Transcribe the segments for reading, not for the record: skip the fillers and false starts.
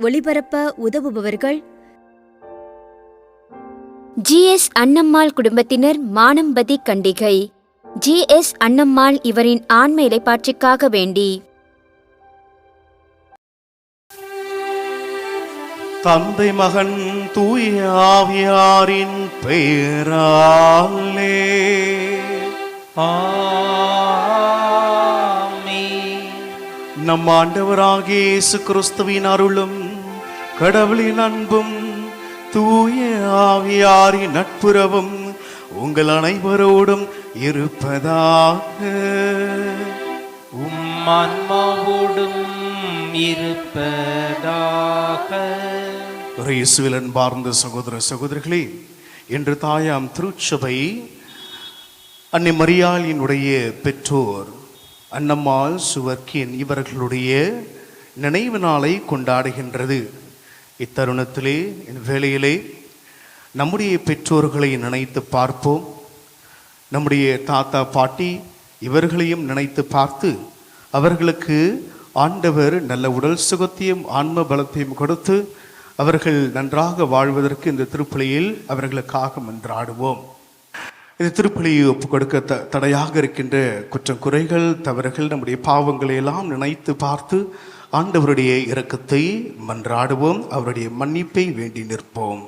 ஒளிபரப்ப உதவுபவர்கள் GS அன்னம்மாள் குடும்பத்தினர், மானம்பதி Kandigai. GS Annammal இவரின் ஆன்ம இளைப்பாற்றிக்காக வேண்டி. தந்தை மகன் தூய ஆவியாரின் பெயராலே நம் ஆண்டவராகிய இயேசு கிறிஸ்துவின் அருளும் கடவுளின் அன்பும் தூய ஆவியாரின் நட்புறவும் உங்கள் அனைவரோடும் இருப்பதாக. ஆன்மாவோடும் இருப்பதாக. இயேசுவில் அன்பார்ந்த சகோதர சகோதரிகளே, இன்று தாயாம் திருச்சபை அன்னை மரியாளினுடைய பெற்றோர் அன்னம்மாள் சுவர்க்கின் இவர்களுடைய நினைவு நாளை கொண்டாடுகின்றது. இத்தருணத்திலே இந்த வேளையிலே நம்முடைய பெற்றோர்களை நினைத்து பார்ப்போம். நம்முடைய தாத்தா பாட்டி இவர்களையும் நினைத்து பார்த்து அவர்களுக்கு ஆண்டவர் நல்ல உடல் சுகத்தையும் ஆன்ம பலத்தையும் கொடுத்து அவர்கள் நன்றாக வாழ்வதற்கு இந்த திருப்பலியில் அவர்களுக்காக மன்றாடுவோம். இந்த திருப்பலியை ஒப்புக் கொடுக்க தடையாக இருக்கின்ற குற்றம் குறைகள் தவறுகள் நம்முடைய பாவங்களை எல்லாம் நினைத்து பார்த்து ஆண்டவருடைய இரக்கத்தை மன்றாடுவோம். அவருடைய மன்னிப்பை வேண்டி நிற்போம்.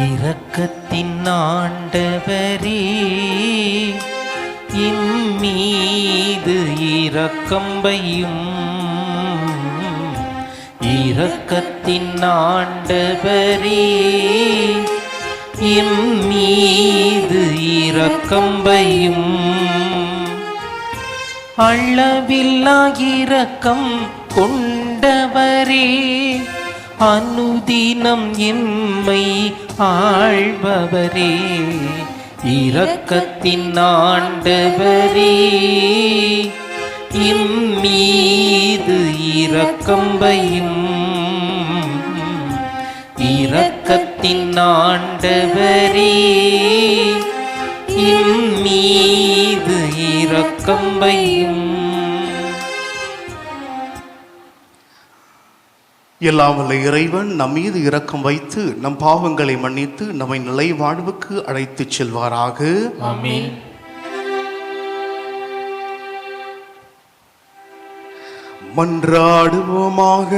இரக்கத்தின் ஆண்டவரே, இம்மீது இரக்கம் வையும். இரக்கத்தின் ஆண்டவரே, இம்மீது இரக்கம் வையும். அளவில்லா இரக்கம் கொண்டவரே, அனுதினம் எம்மை ஆள்பவரே. இரக்கத்தின் ஆண்டவரே, இம்மீது இரக்கம் வையும். இரக்கத்தின் ஆண்டவரே, இம்மீது இரக்கம் வையும். எல்லாம் வல்ல இறைவன் நம் மீது இரக்கம் வைத்து நம் பாவங்களை மன்னித்து நம்மை நிலை வாழ்வுக்கு அழைத்து செல்வாராக. ஆமென். மன்றாடுவோமாக.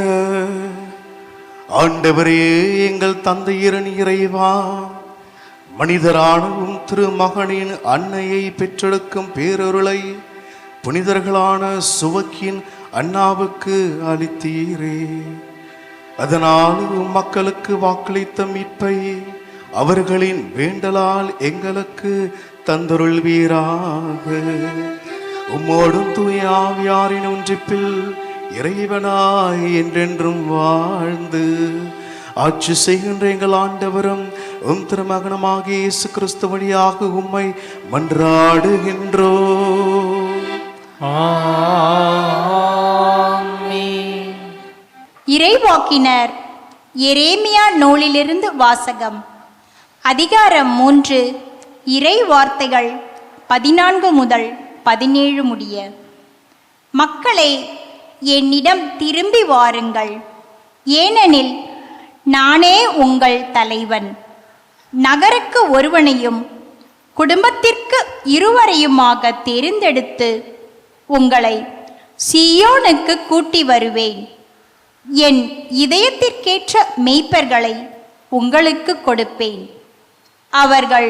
ஆண்டவரே, எங்கள் தந்தையரின் இறைவா, மனிதரானவும் திருமகனின் அன்னையை பெற்றெடுக்கும் பேரருளை புனிதர்களான சுவக்கின் அன்னாவுக்கு அளித்தீரே. அதனால் மக்களுக்கு வாக்களித்த மீட்பை அவர்களின் வேண்டலால் எங்களுக்கு தந்தருள்வீராக. உம்மோடும் தூய ஆவியாரின் ஒன்றிப்பில் இறைவனாய் என்றென்றும் வாழ்ந்து ஆட்சி செய்கின்ற எங்கள் ஆண்டவரும் உம் திருமகனமாகிய இயேசு கிறிஸ்து வழியாக உம்மை மன்றாடுகின்றோம். இறைவாக்கினர் எரேமியா நூலிலிருந்து வாசகம். அதிகாரம் 3, இறை வார்த்தைகள் 14 முதல் 17 முடிய. மக்களே, என்னிடம் திரும்பி வாருங்கள், ஏனெனில் நானே உங்கள் தலைவன். நகருக்கு ஒருவனையும் குடும்பத்திற்கு இருவரையுமாக தேர்ந்தெடுத்து உங்களை சீயோனுக்கு கூட்டி வருவேன். என் இதயத்திற்கேற்ற மேய்ப்பர்களை உங்களுக்கு கொடுப்பேன். அவர்கள்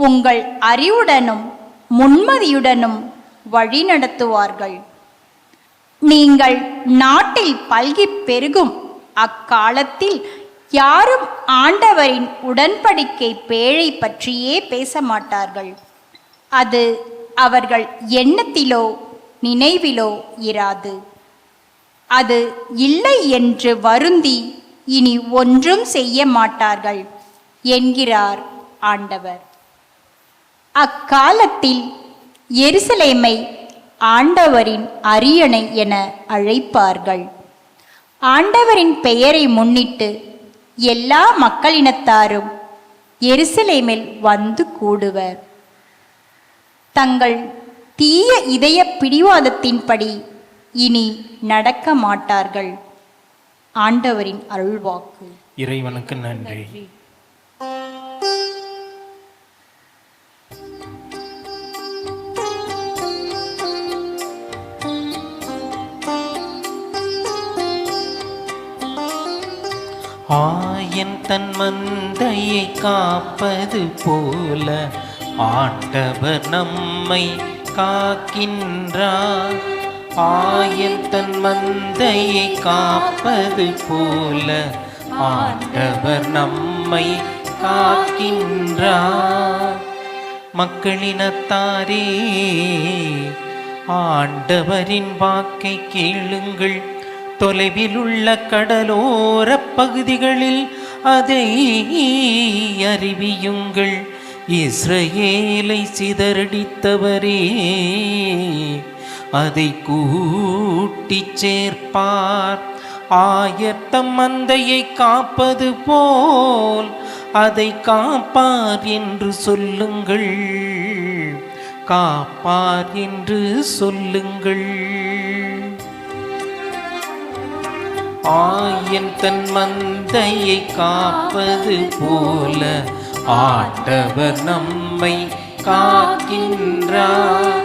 உங்கள் அறிவுடனும் முன்மதியுடனும் வழி நடத்துவார்கள். நீங்கள் நாட்டில் பல்கி பெருகும் அக்காலத்தில் யாரும் ஆண்டவரின் உடன்படிக்கை பேழை பற்றியே பேச மாட்டார்கள். அது அவர்கள் எண்ணத்திலோ நினைவிலோ இராது. அது இல்லை என்று வருந்தி இனி ஒன்றும் செய்ய மாட்டார்கள் என்கிறார் ஆண்டவர். அக்காலத்தில் எருசலேமை ஆண்டவரின் அரியணை என அழைப்பார்கள். ஆண்டவரின் பெயரை முன்னிட்டு எல்லா மக்களினத்தாரும் எருசலேமில் வந்து கூடுவர். தங்கள் தீய இதய பிடிவாதத்தின்படி இனி நடக்க மாட்டார்கள். ஆண்டவரின் அருள்வாக்கு. இறைவனுக்கு நன்றி. ஆயன் தன் மந்தையை காப்பது போல ஆண்டவர் நம்மை காக்கின்றார். ஆயன் தன் மந்தையை காப்பது போல ஆண்டவர் நம்மை காக்கின்றார். மக்களினத்தாரே, ஆண்டவரின் வாக்கை கேளுங்கள். தொலைவில் உள்ள கடலோர பகுதிகளில் அதை அறிவியுங்கள். இஸ்ரவேலை சிதறடித்தவரே, அதை கூட்டிச் சேர்ப்பார். ஆயத்தம் மந்தையை காப்பது போல் அதை காப்பார் என்று சொல்லுங்கள். காப்பார் என்று சொல்லுங்கள். ஆயன் தன் மந்தையை காப்பது போல ஆண்டவர் நம்மை காக்கின்றார்.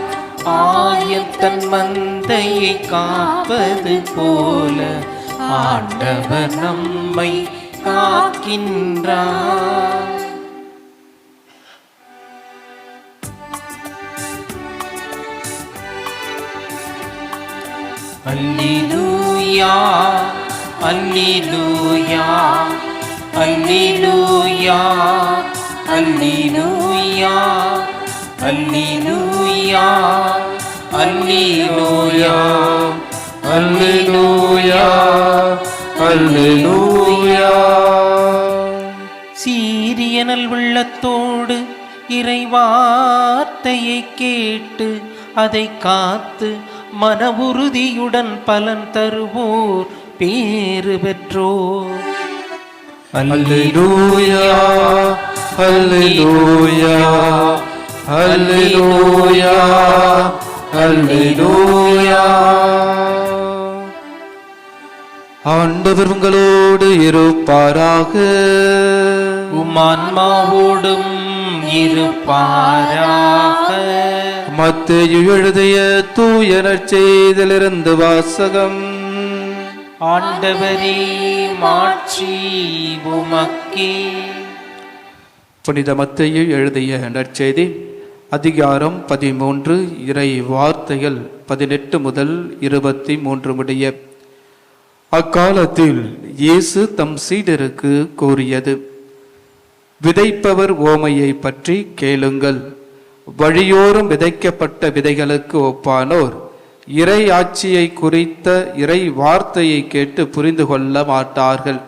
ஆயன் தன் மந்தையை காப்பது போல ஆண்டவர் நம்மை காக்கின்றார். அல்லேலூயா, அல்லேலூயா, அல்லேலூயா, அல்லேலூயா, அல்லேலூயா, அல்லேலூயா, அல்லேலூயா, அல்லேலூயா. சீரியனல் உள்ளத்தோடு இறைவார்த்தையை கேட்டு அதை காத்து மன உறுதியுடன் பலன் தருவோர் பேறு பெற்றோர். அல்லேலூயா, அல்லேலூயா, அல்லேலூயா, அல்லேலூயா. ஆண்டவர் உங்களோடு இருப்பாராக. உம்மான்மாவோடும் இருப்பாராக. மத்தேயு எழுதிய தூய நற்செய்தியிலிருந்து வாசகம். ஆண்டவரே, மாட்சி உமக்கே. புனித மத்தேயு எழுதிய நற்செய்தி அதிகாரம் 13 இறை வார்த்தைகள் 18 முதல் 23 முடிய. அக்காலத்தில் இயேசு தம் சீடருக்கு கூறியது: விதைப்பவர் ஓமையை பற்றி கேளுங்கள். வழியோரம் விதைக்கப்பட்ட விதைகளுக்கு ஒப்பானோர் இறை ஆட்சியை குறித்த இறை வார்த்தையை கேட்டு புரிந்து கொள்ள மாட்டார்கள்.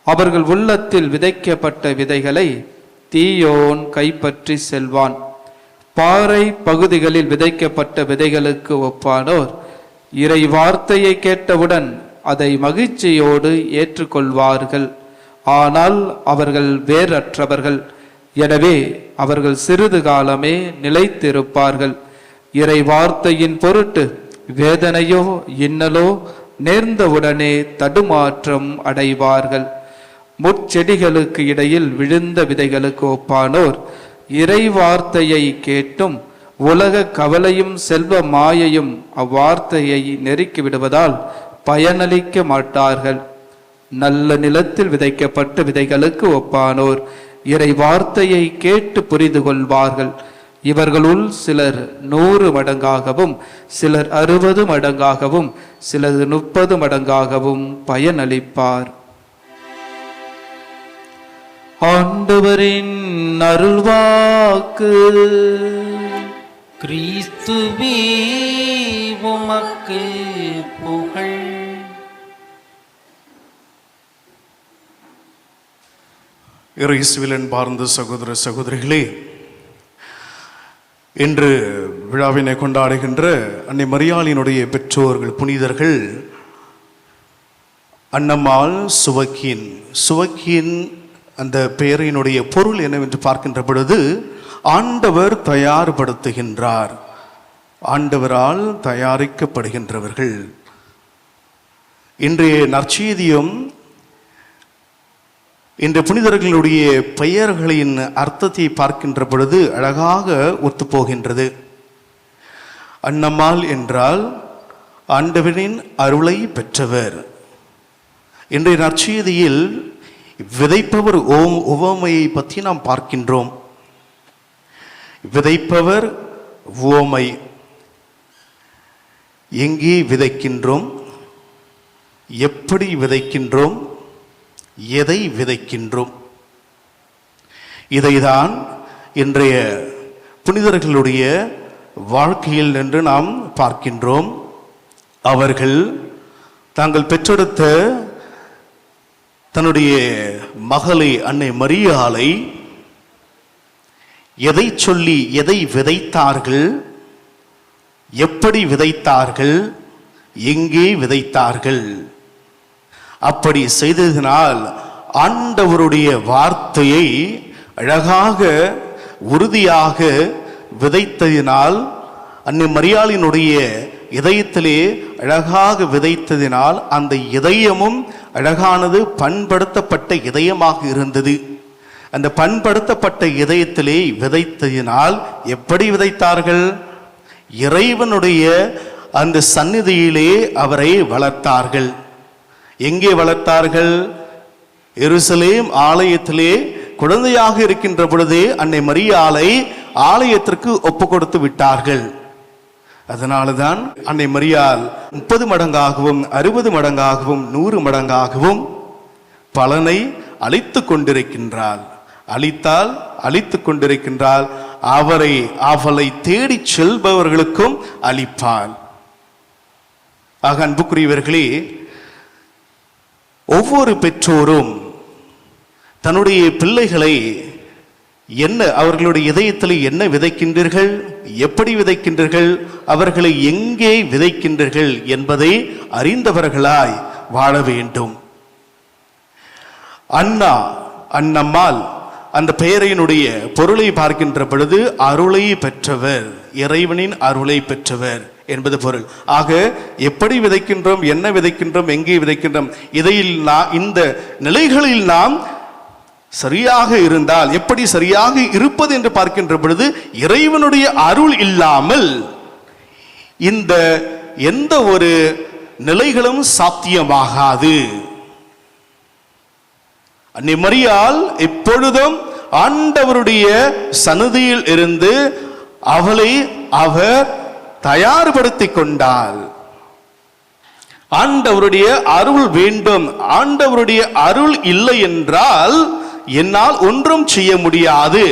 அவர்கள் உள்ளத்தில் விதைக்கப்பட்ட விதைகளை தீயோன் கைப்பற்றி செல்வான். பாறை பகுதிகளில் விதைக்கப்பட்ட விதைகளுக்கு ஒப்பானோர் இறை வார்த்தையை கேட்டவுடன் அதை மகிழ்ச்சியோடு ஏற்றுக்கொள்வார்கள். ஆனால் அவர்கள் வேரற்றவர்கள். எனவே அவர்கள் சிறிது காலமே நிலைத்திருப்பார்கள். இறை வார்த்தையின் பொருட்டு வேதனையோ இன்னலோ நேர்ந்தவுடனே தடுமாற்றம் அடைவார்கள். முட்செடிகளுக்கு இடையில் விழுந்த விதைகளுக்கு ஒப்பானோர் இறை வார்த்தையை கேட்டும் உலக கவலையும் செல்வ மாயையும் அவ்வார்த்தையை நெருக்கி விடுவதால் பயனளிக்க மாட்டார்கள். நல்ல நிலத்தில் விதைக்கப்பட்ட விதைகளுக்கு ஒப்பானோர் இறை வார்த்தையை கேட்டு புரிந்து கொள்வார்கள். இவர்களுள் சிலர் 100 மடங்காகவும், சிலர் 60 மடங்காகவும், சிலர் 30 மடங்காகவும் பயனளிப்பார். ஆண்டவரின் அருள்வாக்கு. கிறிஸ்துவே, உமக்கு புகழ். இயேசுவில் அன்பார்ந்த சகோதர சகோதரிகளே, இன்று விழாவினை கொண்டாடுகின்ற அன்னை மரியாளினுடைய பெற்றோர்கள் புனிதர்கள் அன்னம்மாள், சுவக்கின் அந்த பெயரினுடைய பொருள் என்னவென்று பார்க்கின்ற பொழுது ஆண்டவர் தயார்படுத்துகின்றார், ஆண்டவரால் தயாரிக்கப்படுகின்றவர்கள். இன்றைய நற்செய்தியும் இந்த புனிதர்களுடைய பெயர்களின் அர்த்தத்தை பார்க்கின்ற பொழுது அழகாக ஒத்துப்போகின்றது. அன்னம்மாள் என்றால் ஆண்டவரின் அருளை பெற்றவர். இன்றைய நற்செய்தியில் விதைப்பவர் உவமையை பற்றி நாம் பார்க்கின்றோம். விதைப்பவர் உவமை. எங்கே விதைக்கின்றோம், எப்படி விதைக்கின்றோம், எதை விதைக்கின்றோம், இதைதான் இன்றைய புனிதர்களுடைய வாழ்க்கையில் நின்று நாம் பார்க்கின்றோம். அவர்கள் தாங்கள் பெற்றெடுத்த தன்னுடைய மகளை அன்னை மரியாளை எதை சொல்லி எதை விதைத்தார்கள், எப்படி விதைத்தார்கள், எங்கே விதைத்தார்கள். அப்படி செய்ததினால் ஆண்டவருடைய வார்த்தையை அழகாக உறுதியாக விதைத்ததினால், அன்னை மரியாளினுடைய இதயத்திலே அழகாக விதைத்ததினால் அந்த இதயமும் அழகானது பண்படுத்தப்பட்ட இதயமாக இருந்தது. அந்த பண்படுத்தப்பட்ட இதயத்திலே விதைத்ததினால் எப்படி விதைத்தார்கள்? இறைவனுடைய அந்த சந்நிதியிலே அவரை வளர்த்தார்கள். எங்கே வளர்த்தார்கள்? எருசலேம் ஆலயத்திலே குழந்தையாக இருக்கின்ற பொழுதே அன்னை மரியாளை ஆலயத்திற்கு ஒப்பு கொடுத்து விட்டார்கள். அதனால்தான் அன்னை மரியாள் 30 மடங்காகவும் 60 மடங்காகவும் 100 மடங்காகவும் பலனை அளித்து கொண்டிருக்கின்றாள். அளித்து கொண்டிருக்கின்றாள். அவளை தேடி செல்பவர்களுக்கும் அளிப்பாள். ஆக அன்புக்குரியவர்களே, ஒவ்வொரு பெற்றோரும் தன்னுடைய பிள்ளைகளை அவர்களுடைய இதயத்தில் என்ன விதைக்கின்றீர்கள், எப்படி விதைக்கின்றீர்கள், அவர்களை எங்கே விதைக்கின்றீர்கள் என்பதை அறிந்தவர்களாய் வாழ வேண்டும். அன்னம்மாள் அந்த பெயரினுடைய பொருளை பார்க்கின்ற பொழுது அருளை பெற்றவர், இறைவனின் அருளை பெற்றவர் என்பது பொருள். ஆக எப்படி விதைக்கின்றோம், என்ன விதைக்கின்றோம், எங்கே விதைக்கின்றோம், இந்த நிலைகளில் நாம் சரியாக இருந்தால், எப்படி சரியாக இருப்பது என்று பார்க்கின்ற பொழுது இறைவனுடைய அருள் இல்லாமல் இந்த எந்த ஒரு நிலைகளும் சாத்தியமாகாது. அன்னை மரியாள் எப்பொழுதும் ஆண்டவருடைய சந்நிதியில் இருந்து அவளை அவர் தயார்படுத்திக் கொண்டாள். ஆண்டவருடைய அருள் வேண்டும். ஆண்டவருடைய அருள் இல்லை என்றால் என்னால் ஒன்றும் செய்ய முடியாது.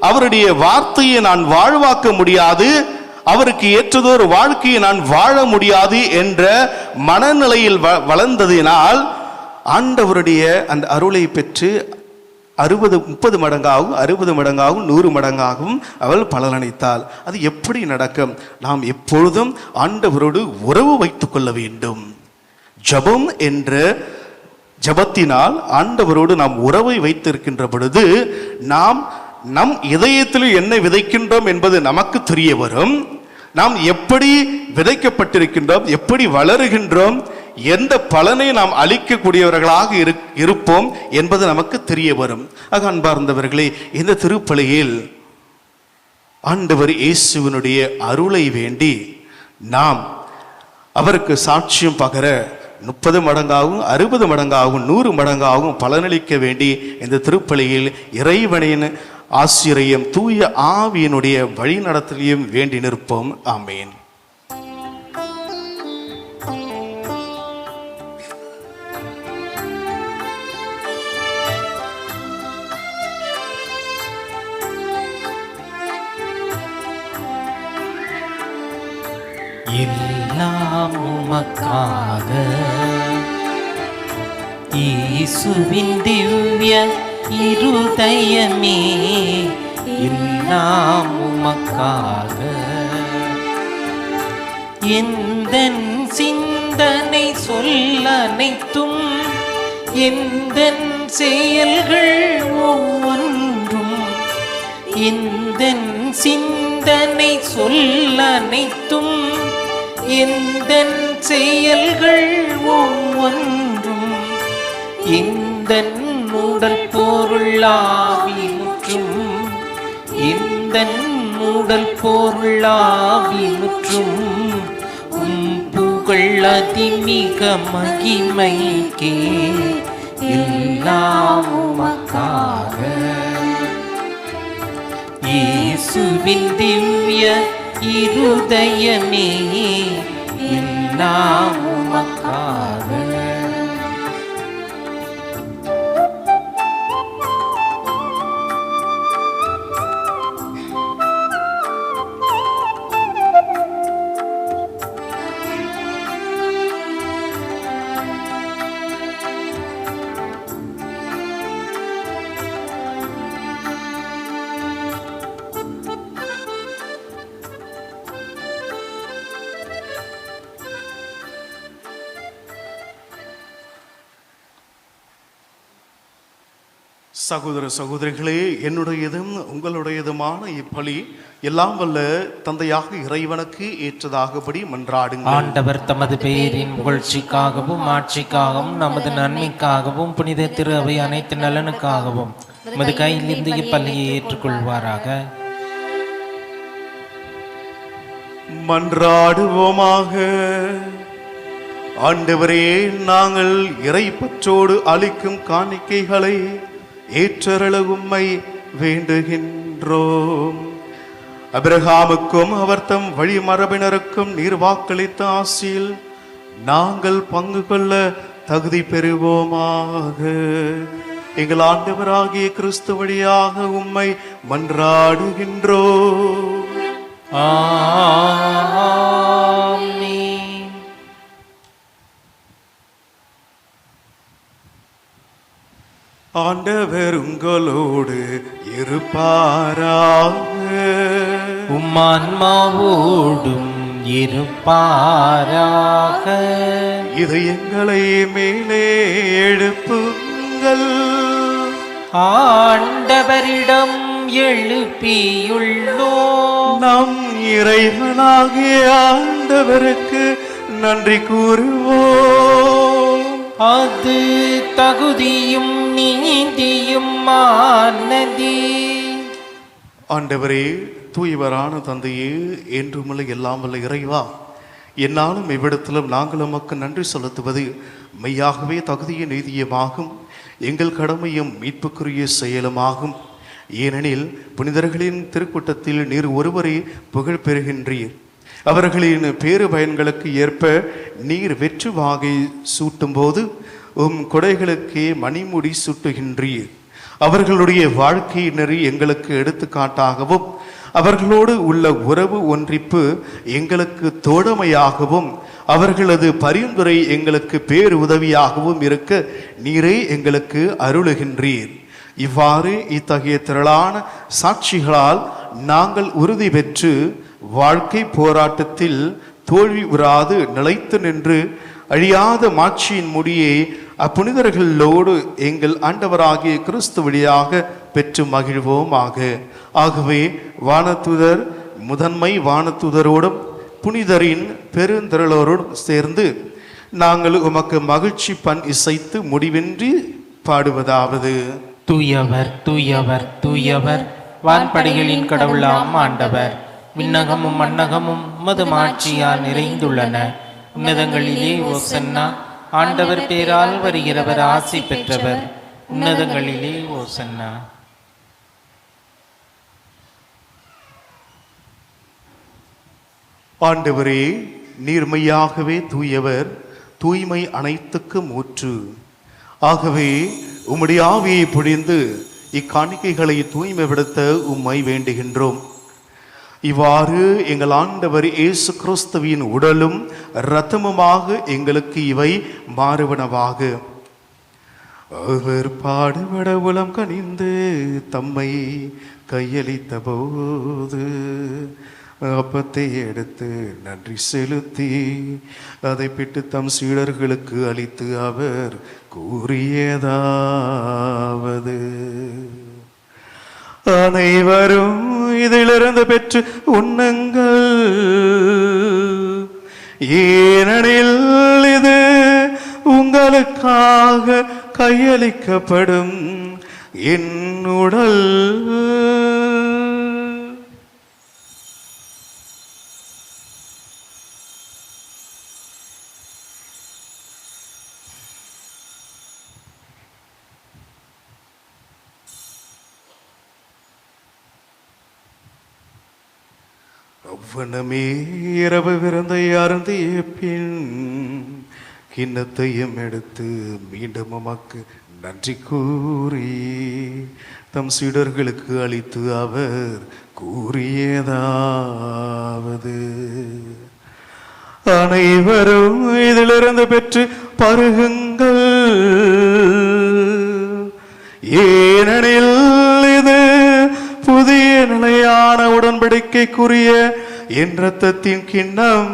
அவருடைய வார்த்தையை நான் வாழ்வாக்க முடியாது. அவருக்கு ஏற்றதொரு வாழ்க்கையை நான் வாழ முடியாது என்ற மனநிலையில் வளர்ந்ததினால் ஆண்டவருடைய அந்த அருளை பெற்று 30 மடங்காகவும் 60 மடங்காகவும் 100 மடங்காகவும் அவள் பலனளித்தாள். அது எப்படி நடக்கும்? நாம் எப்பொழுதும் ஆண்டவரோடு உறவு வைத்துக் கொள்ள வேண்டும். ஜபம் என்ற ஜபத்தினால் ஆண்டவரோடு நாம் உறவை வைத்திருக்கின்ற பொழுது நாம் நம் இதயத்தில் என்ன விதைக்கின்றோம் என்பது நமக்கு தெரிய வரும். நாம் எப்படி விதைக்கப்பட்டிருக்கின்றோம், எப்படி வளருகின்றோம், எந்த பலனை நாம் அளிக்கக்கூடியவர்களாக இருப்போம் என்பது நமக்கு தெரிய வரும். ஆக அன்பார்ந்தவர்களே, இந்த திருப்பலியில் ஆண்டவர் இயேசுவினுடைய அருளை வேண்டி நாம் அவருக்கு சாட்சியம் பகர 30 மடங்காகவும் 60 மடங்காகவும் 100 மடங்காகவும் பலனளிக்க வேண்டி இந்த திருப்பலியில் இறைவனின் ஆசிரியம் தூய ஆவியினுடைய வழிநடத்தலையும் வேண்டி நிற்போம். ஆமேன். எல்லாம் உமக்காக இயேசுவின் திவ்ய இருதயமே, எல்லாம் உமக்காக எந்தன் சிந்தனை சொல்லனைத்தும் எந்தன் செயல்கள் ஒவ்வொன்றும் இந்த சிந்தனை சொல் அனைத்தும் இந்த செயல்கள் ஒவ்வொன்றும் இந்த உடல் பொருளாவி முற்றும் இந்த உடல் பொருளாவி முற்றும் புகழ் அதிமிக மகிமைக்கே எல்லாம் உமக்காக. இயேசுவின் திவ்ய இருதயமே எல்லாம் உமக்காக. சகோதர சகோதரிகளே, என்னுடையதும் உங்களுடையதுமான இப்பலி எல்லாம் வல்ல தந்தையாக இறைவனுக்கு ஏற்றதாகபடி மன்றாடுங்கள். ஆண்டவர் தமது பெயரின் புகழ்ச்சிக்காகவும் ஆட்சிக்காகவும் நமது நன்மைக்காகவும் புனித திரு அவை அனைத்து நலனுக்காகவும் நமது கையிலிருந்து இப்பள்ளியை ஏற்றுக்கொள்வாராக. மன்றாடுவோமாக. ஆண்டவரே, நாங்கள் இறைப்பற்றோடு அளிக்கும் காணிக்கைகளை ஏற்றருள உம்மை வேண்டுகின்றோம். அபிரகாமுக்கும் அவர் தம் வழிமரபினருக்கும் நீர் வாக்களித்த ஆசியில் நாங்கள் பங்கு கொள்ள தகுதி பெறுவோமாக. எங்கள் ஆண்டவராகிய கிறிஸ்து வழியாக உம்மை மன்றாடுகின்றோம். ஆமென். ஆண்டவர் உங்களோடு இருப்பாராக. உம்மான்மாவோடும் இருப்பாராக. இதயங்களை மேலே எழுப்புங்கள். ஆண்டவரிடம் எழுப்பியுள்ளோம். நம் இறைவனாகிய ஆண்டவருக்கு நன்றி கூறுவோம். அது தகுதியும் நீதியும் ஆனதே. ஆண்டவரே, தூயவரான தந்தையே, என்றுமுள்ள எல்லாம் வல்ல இறைவா, என்னாலும் இவ்விடத்திலும் நாங்கள் உமக்கு நன்றி செலுத்துவது மெய்யாகவே தகுதிய நீதியமாகும், எங்கள் கடமையும் மீட்புக்குரிய செயலுமாகும். ஏனெனில் புனிதர்களின் திருக்கூட்டத்தில் நீர் ஒருவரை புகழ் பெறுகின்றீர். அவர்களின் பேறு பயன்களுக்கு ஏற்ப நீர் வெற்று வாகை சூட்டும் போது கொடைகளுக்கே மணிமுடி சூட்டுகின்றீர். அவர்களுடைய வாழ்க்கை நெறி எங்களுக்கு எடுத்துக்காட்டாகவும் அவர்களோடு உள்ள உறவு ஒன்றிப்பு எங்களுக்கு தோழமையாகவும் அவர்களது பரிந்துரை எங்களுக்கு பேரு உதவியாகவும் இருக்க நீரே எங்களுக்கு அருளுகின்றீர். இவ்வாறு இத்தகைய திரளான சாட்சிகளால் நாங்கள் உறுதி பெற்று வாழ்க்கை போராட்டத்தில் தோல்வி உறாது நிலைத்து நின்று அழியாத மாட்சியின் முடியை அப்புனிதர்களோடு எங்கள் ஆண்டவராகிய கிறிஸ்து வழியாக பெற்று மகிழ்வோமாக. ஆகவே வானதூதர் முதன்மை வானதூதரோடும் புனிதரின் பெருந்திரளோரோடும் சேர்ந்து நாங்கள் உமக்கு மகிழ்ச்சி பண் இசைத்து முடிவின்றி பாடுவதாவது: தூயவர் தூயவர் தூயவர், வான்படைகளின் கடவுளாம் ஆண்டவர். விண்ணகமும் மண்ணகமும் உமது மாட்சியால் நிறைந்துள்ளன. உன்னதங்களிலே ஓசன்னா. ஆண்டவர் பேரால் வருகிறவர் ஆசி பெற்றவர். உன்னதங்களிலே ஓசன்னா. ஆண்டவரே, நீர்மையாகவே தூயவர், தூய்மை அனைத்துக்கும் ஊற்று. ஆகவே உம்முடைய ஆவியை பொழிந்து இக்காணிக்கைகளை தூய்மைப்படுத்த உம்மை வேண்டுகின்றோம். இவ்வாறு எங்கள் ஆண்டவர் இயேசு கிறிஸ்துவின் உடலும் இரத்தமுமாக எங்களுக்கு இவை மாறுவனவாக. அவர் பாடுபட உளம் கனிந்து தம்மை கையளித்த போது அப்பத்தை எடுத்து நன்றி செலுத்தி அதை பிட்டு தம் சீடர்களுக்கு அளித்து அவர் கூறியதாவது, அனைவரும் இதிலிருந்து பெற்று உண்ணுங்கள், ஏனெனில் இது உங்களுக்காக கையளிக்கப்படும் என் உடல். அவ்வனமே இரவு விருந்தை அருந்திய பின் கிண்ணத்தையும் எடுத்து மீண்டும் உமக்கு நன்றி கூறி தம் சீடர்களுக்கு அளித்து அவர் கூறியதாவது, அனைவரும் இதிலிருந்து பெற்று பருகுங்கள், ஏனெனில் இது புதிய நிலையான உடன்படிக்கைக்குரிய என் இரத்தத்தின் கிண்ணம்.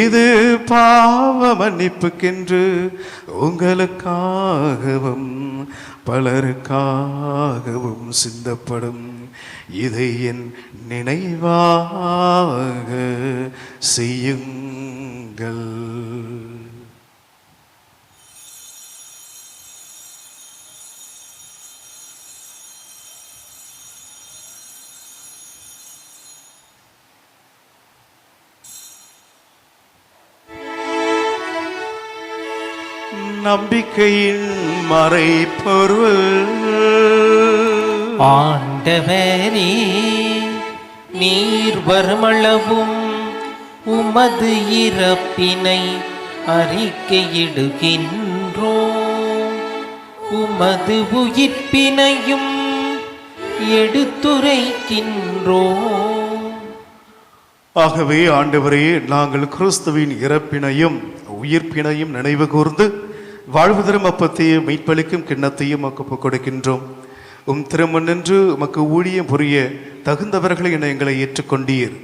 இது பாவ மன்னிப்புக்கென்று உங்களுக்காகவும் பலருக்காகவும் சிந்தப்படும். இதை என் நினைவாக செய்யுங்கள். நம்பிக்கையின் மறைபொருள். ஆண்டவரே, நீர் வருமளவும் உமது இறப்பினை அறிக்கையிடுகின்றோம், உமது உயிர்ப்பினையும் எடுத்துரைக்கின்றோம். ஆகவே ஆண்டவரே, நாங்கள் கிறிஸ்துவின் இறப்பினையும் உயிர்ப்பினையும் நினைவு கூர்ந்து வாழ்வு தரும் அப்பத்தையும் மீட்பளிக்கும் கிண்ணத்தையும் ஒப்புக் கொடுக்கின்றோம். திருமண் நின்று உமக்கு ஊழியம் புரிய தகுந்தவர்களை என எங்களை ஏற்றுக்கொண்டீர்.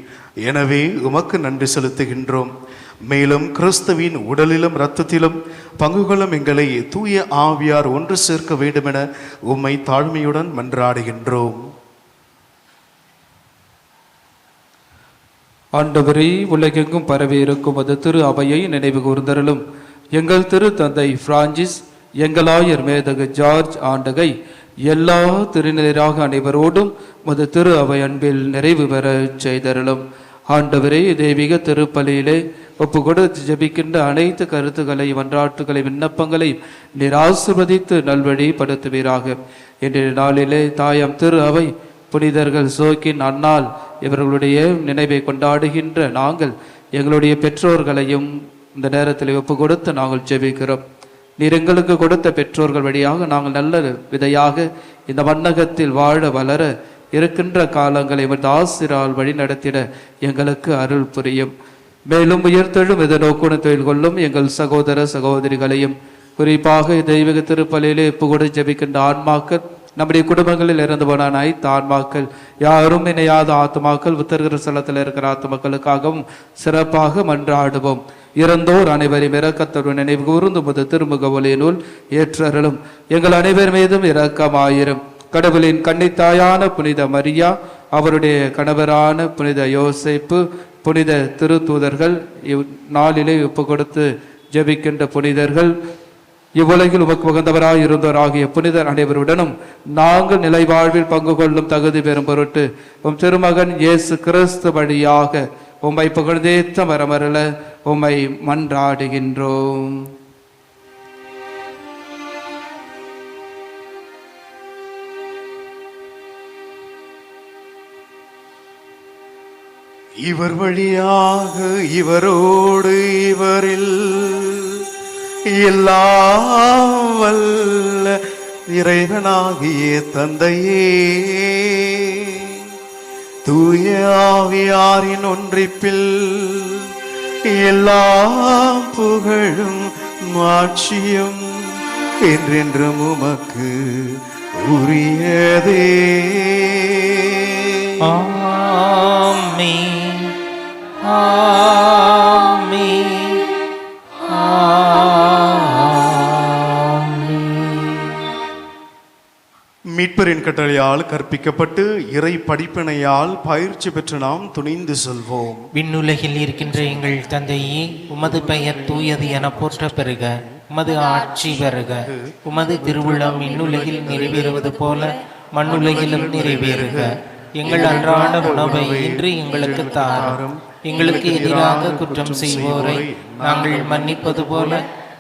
எனவே உமக்கு நன்றி செலுத்துகின்றோம். மேலும் கிறிஸ்துவின் உடலிலும் இரத்தத்திலும் பங்குகளும் எங்களை தூய ஆவியார் ஒன்று சேர்க்க வேண்டும் என உம்மை தாழ்மையுடன் மன்றாடுகின்றோம். ஆண்டவரே, உலகெங்கும் பரவி இருக்கும் அது திரு அவையை நினைவு கூர்ந்தருளும். எங்கள் திரு தந்தை பிரான்சிஸ், எங்களாயர் மேதகு ஜார்ஜ் ஆண்டகை, எல்லா திருநிலையாக அனைவரோடும் மது திரு அவை அன்பில் நிறைவு பெற செய்தருளும். ஆண்டவரே, தெய்வீக திருப்பலியிலே ஒப்பு கொடுத்து ஜபிக்கின்ற அனைத்து கருத்துக்களை, மன்றாட்டுகளை, விண்ணப்பங்களை நீர் ஆசீர்வதித்து நல்வழிப்படுத்துவீராக. இன்றைய நாளிலே தாயாம் திரு அவை புனிதர்கள் சோக்கின் அன்னாள் இவர்களுடைய நினைவை கொண்டாடுகின்ற நாங்கள் எங்களுடைய பெற்றோர்களையும் இந்த நேரத்தில் ஒப்பு கொடுத்து நாங்கள் ஜெபிக்கிறோம். நீர் எங்களுக்கு கொடுத்த பெற்றோர்கள் வழியாக நாங்கள் நல்ல விதையாக இந்த மண்ணகத்தில் வாழ வளர இருக்கின்ற காலங்களை ஆசிரால் வழி நடத்திட எங்களுக்கு அருள் புரியும். மேலும் உயர்த்தெழும் இதை நோக்குன தொழில் கொள்ளும் எங்கள் சகோதர சகோதரிகளையும், குறிப்பாக தெய்வீக திருப்பலியிலே ஒப்புக்கொடு ஜெபிக்கின்ற ஆன்மாக்கள், நம்முடைய குடும்பங்களில் இறந்து போன அனைத்து ஆன்மாக்கள், யாரும் இணையாத ஆத்மாக்கள், உத்தரகிற ஸ்தலத்தில் இருக்கிற ஆத்மாக்களுக்காகவும் சிறப்பாக மன்றாடுவோம். இறந்தோர் அனைவரையும் இரக்கத்துடன் நினைவு கூர்ந்து முது திருமுக ஒலியினுள் ஏற்றருளும். எங்கள் அனைவர் மீதும் இரக்கமாயிரும். கடவுளின் கன்னித்தாயான புனித மரியா, அவருடைய கணவரான புனித யோசேப்பு, புனித திருத்தூதர்கள், இந்நாளிலே ஒப்பு கொடுத்து ஜெபிக்கின்ற புனிதர்கள், இவ்வுலகில் உமக்கு உகந்தவராய் இருந்தோராகிய புனிதர் அனைவருடனும் நாங்கள் நிலை வாழ்வில் பங்கு கொள்ளும் தகுதி பெறும் பொருட்டு உம் திருமகன் இயேசு கிறிஸ்து வழியாக உம்மை புகழ்ந்தேத்த மரமருள உம்மை மன்றாடுகின்றோம். இவர் வழியாக இவரோடு இவரில் எல்லாம் வல்ல இறைவனாகிய தந்தையே, தூய ஆவியாரின் ஒன்றிப்பில் எல்லாம் புகழும் மாட்சியும் என்றென்றும் உமக்கு உரியதே. மீட்பரின் கட்டளையால் கற்பிக்கப்பட்டு இறை படிப்பினையால் பயிற்சி பெற்று நாம் துணிந்து செல்வோம். விண்ணுலகில் இருக்கின்ற எங்கள் தந்தையே, உமது பெயர் தூயது என போற்ற பெறுக. உமது ஆட்சி வருக. உமது திருவுளம் விண்ணுலகில் நிறைவேறுவது போல மண்ணுலகிலும் நிறைவேறுக. எங்கள் அன்றாட உணவை இன்று எங்களுக்கு தாரும். எங்களுக்கு எதிராக குற்றம் செய்வோரை நாங்கள் மன்னிப்பது போல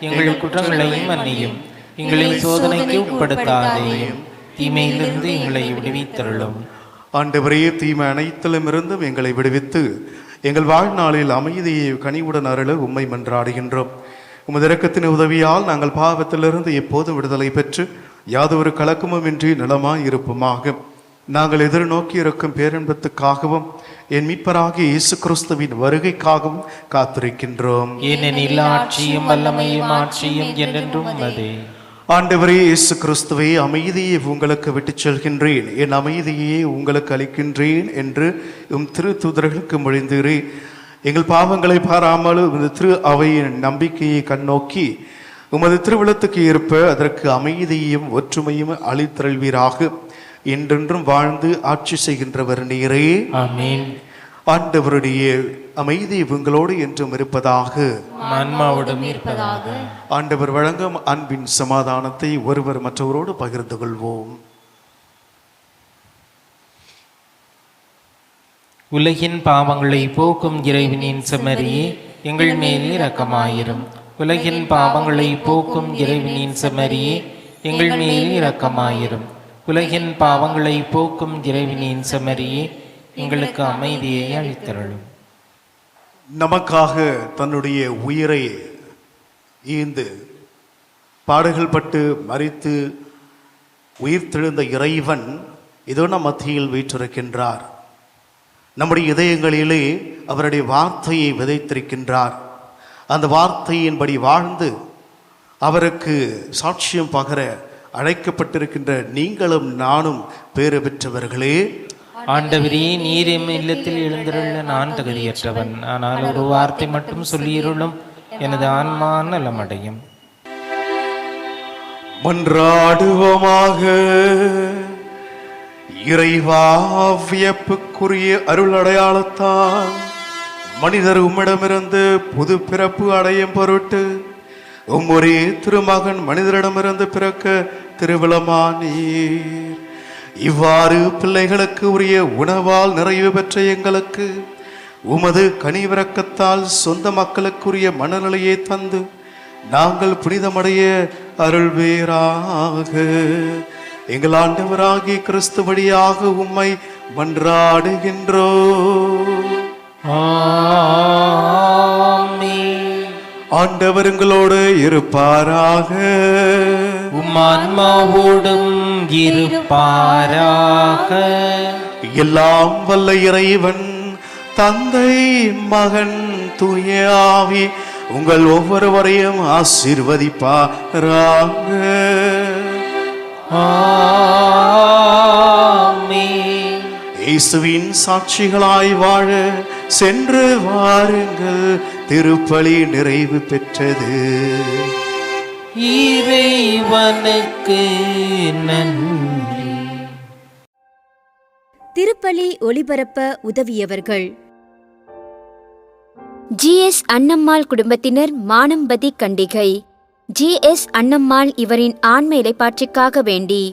எங்கள் குற்றங்களையும் மன்னியும். எங்களை சோதனைக்கு உட்படுத்தாதேயும், தீமையிலிருந்து எங்களை விடுவித்தருளும். ஆண்டவரே, தீமை அனைத்திலும் இருந்தும் எங்களை விடுவித்து எங்கள் வாழ்நாளில் அமைதியை கனிவுடன் அருள உம்மை மன்றாடுகின்றோம். உமது இரக்கத்தின் உதவியால் நாங்கள் பாவத்திலிருந்து எப்போதும் விடுதலை பெற்று யாதொரு கலக்கமுமின்றி நலமாய் இருப்போமாக. நாங்கள் எதிர்நோக்கி இருக்கும் பேரன்பத்துக்காகவும் என் மீட்பராகிய இயேசு கிறிஸ்துவின் வருகைக்காகவும் காத்திருக்கின்றோம். ஏனெனில் ஆட்சியும் வல்லமையும் ஆட்சியும் என்றென்றும் உமதே. ஆண்டவரே இயேசு கிறிஸ்துவே, அமைதியை உங்களுக்கு விட்டுச் செல்கின்றேன், என் அமைதியை உங்களுக்கு அளிக்கின்றேன் என்று திரு தூதர்களுக்கு மொழிந்தீரே. எங்கள் பாவங்களை பாராமல் உமது திரு அவையின் நம்பிக்கையை கண்ணோக்கி உமது திருவிழத்துக்கு ஏற்ப அதற்கு அமைதியையும் ஒற்றுமையும் அளித்தருள்வீராக. என்றென்றும் வாழ்ந்து ஆட்சி செய்கின்றவர் நீரே. ஆமென். ஆண்டவருடைய அமைதி உங்களோடு என்றும் இருப்பதாக. ஆன்மாவோடும் இருப்பதாக. ஆண்டவர் வழங்கும் அன்பின் சமாதானத்தை ஒருவர் மற்றவரோடு பகிர்ந்து கொள்வோம். உலகின் பாவங்களை போக்கும் இறைவனின் செம்மறியே, எங்கள் மேல் இரக்கமாயிரும். உலகின் பாவங்களை போக்கும் இறைவனின் செம்மறியே, எங்கள் மேல் இரக்கமாயிரும். உலகின் பாவங்களை போக்கும் இறைவனின் செம்மறியே, எங்களுக்கு அமைதியை அளித்தருளும். நமக்காக தன்னுடைய உயிரை ஈந்து பாடுகள் பட்டு மரித்து உயிர்த்தெழுந்த இறைவன் இதோ நம் மத்தியில் வீற்றிருக்கின்றார். நம்முடைய இதயங்களிலே அவருடைய வார்த்தையை விதைத்திருக்கின்றார். அந்த வார்த்தையின்படி வாழ்ந்து அவருக்கு சாட்சியம் பகர அழைக்கப்பட்டிருக்கின்ற நீங்களும் நானும் பேறு பெற்றவர்களே. ஆண்டவரே, நீர் எம் இல்லத்தில் எழுந்திருள்ள நான் தகுதியற்றவன். ஆனால் ஒரு வார்த்தை மட்டும் சொல்லியிருளும், எனது ஆன்மா நலமடையும். மன்றாடுவோமாக. இறைவா, வியப்புக்குரிய அருள் அடையாளத்தால் மனிதர் உம்மிடமிருந்து புது பிறப்பு அடையும் பொருட்டு ஒரே திருமகன் மனிதரிடமிருந்து பிறக்க திருவிழமானீர். இவ்வாறு பிள்ளைகளுக்கு உரிய உணவால் நிறைவு பெற்ற எங்களுக்கு உமது கனிவிரக்கத்தால் சொந்த மக்களுக்குரிய மனநிலையை தந்து நாங்கள் புனிதமடைய அருள்வீராக. எங்கள் ஆண்டவராகிய கிறிஸ்து வழியாக உம்மை மன்றாடுகின்றோம். ஆண்டவர் உங்களோடு இருப்பாராக. உம் ஆன்மாவோடும் இருப்பாராக. எல்லாம் வல்ல இறைவன் தந்தை, மகன், தூய ஆவி உங்கள் ஒவ்வொருவரையும் ஆசீர்வதிப்பாராக. இயேசுவின் சாட்சிகளாய் வாழ சென்று வாருங்கள். திருப்பலி நிறைவு பெற்றது. இறைவனுக்கு நன்றி. திருப்பலி ஒளிபரப்ப உதவியவர்கள்: GS அன்னம்மாள் குடும்பத்தினர், மானம்பதி கண்டிகை. GS அன்னம்மாள் இவரின் ஆன்ம இளைப்பாற்றிக்காக வேண்டி